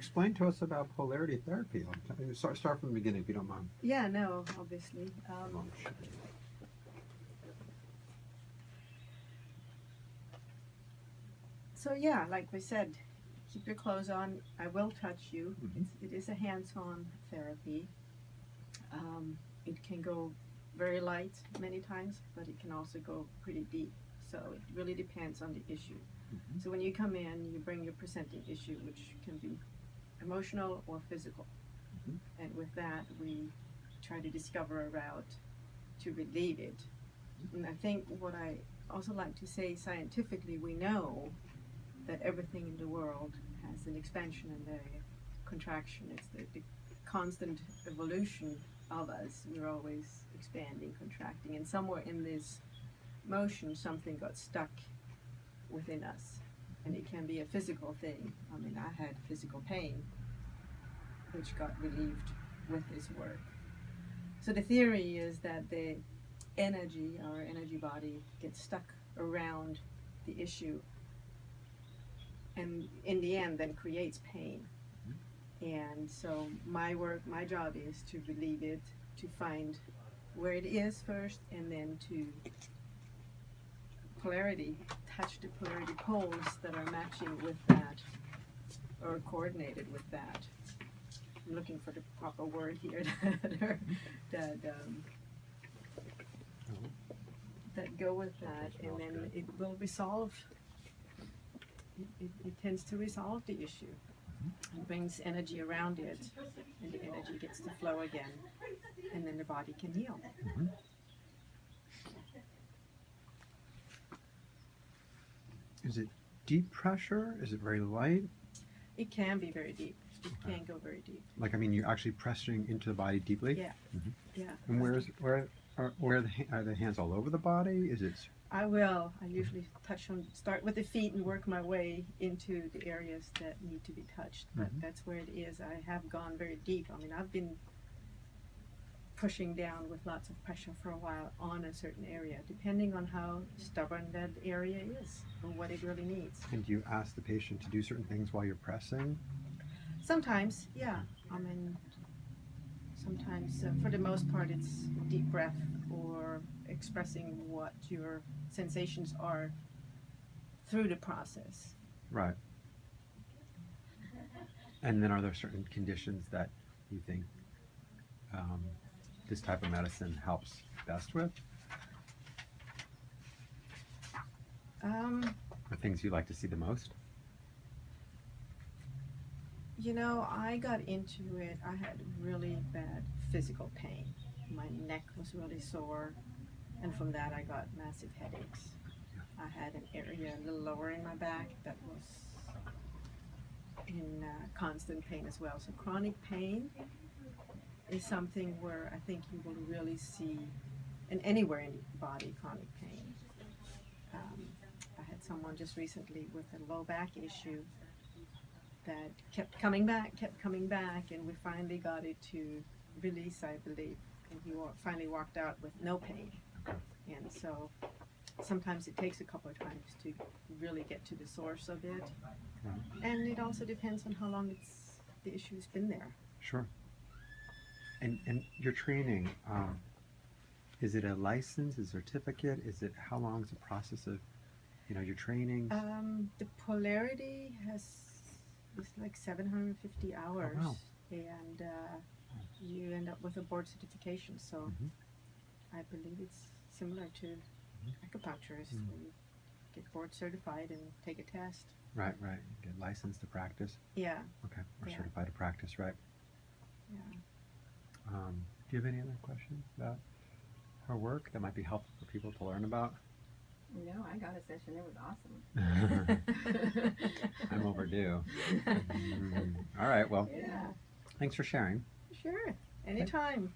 explain to us about polarity therapy. Start from the beginning, if you don't mind. Yeah, no, obviously. So yeah, like we said, keep your clothes on. I will touch you. It is a hands-on therapy. It can go very light many times, but it can also go pretty deep. So it really depends on the issue. So when you come in, you bring your presenting issue, which can be emotional or physical. And with that, we try to discover a route to relieve it. And I think what I also like to say, scientifically, we know that everything in the world has an expansion and a contraction. It's the constant evolution of us. We're always expanding, contracting, and somewhere in this motion, something got stuck within us. And it can be a physical thing. I mean, I had physical pain, which got relieved with this work. So the theory is that the energy, our energy body, gets stuck around the issue, and in the end then creates pain. And so my work, my job is to relieve it, to find where it is first, and then to touch the polarity poles that are matching with that, or coordinated with that. I'm looking for the proper word here that go with that, and then it will resolve. It tends to resolve the issue. It brings energy around it, and the energy gets to flow again, and then the body can heal. Is it deep pressure? Is it very light? It can be very deep. It can go very deep. Like, I mean, you're actually pressing into the body deeply? Yeah. Yeah. And where are the hands all over the body? Is it? I usually start with the feet and work my way into the areas that need to be touched. But that's where it is. I have gone very deep. I mean, I've been pushing down with lots of pressure for a while on a certain area, depending on how stubborn that area is or what it really needs. And do you ask the patient to do certain things while you're pressing? Sometimes, yeah. I mean, sometimes, for the most part, it's deep breath or expressing what your sensations are through the process. Right. And then are there certain conditions that you think this type of medicine helps best with? Or things you like to see the most? You know, I got into it, I had really bad physical pain. My neck was really sore, and from that I got massive headaches. I had an area a little lower in my back that was in constant pain as well. So chronic pain is something where I think you will really see, and anywhere in the body, chronic pain. I had someone just recently with a low back issue that kept coming back, and we finally got it to release, I believe, and he finally walked out with no pain. And so sometimes it takes a couple of times to really get to the source of it, and it also depends on how long the issue's been there. Sure. And your training, is it a license, a certificate? Is it, how long is the process of, your training? The Polarity it's like 750 hours. Oh, wow. And you end up with a board certification. So I believe it's similar to acupuncturist, where you get board certified and take a test. Right. Get licensed to practice. Yeah. Okay. Or certified to practice, right? Yeah. Do you have any other questions about her work that might be helpful for people to learn about? No, I got a session. It was awesome. I'm overdue. All right. Well, Yeah. thanks for sharing. Sure. Anytime.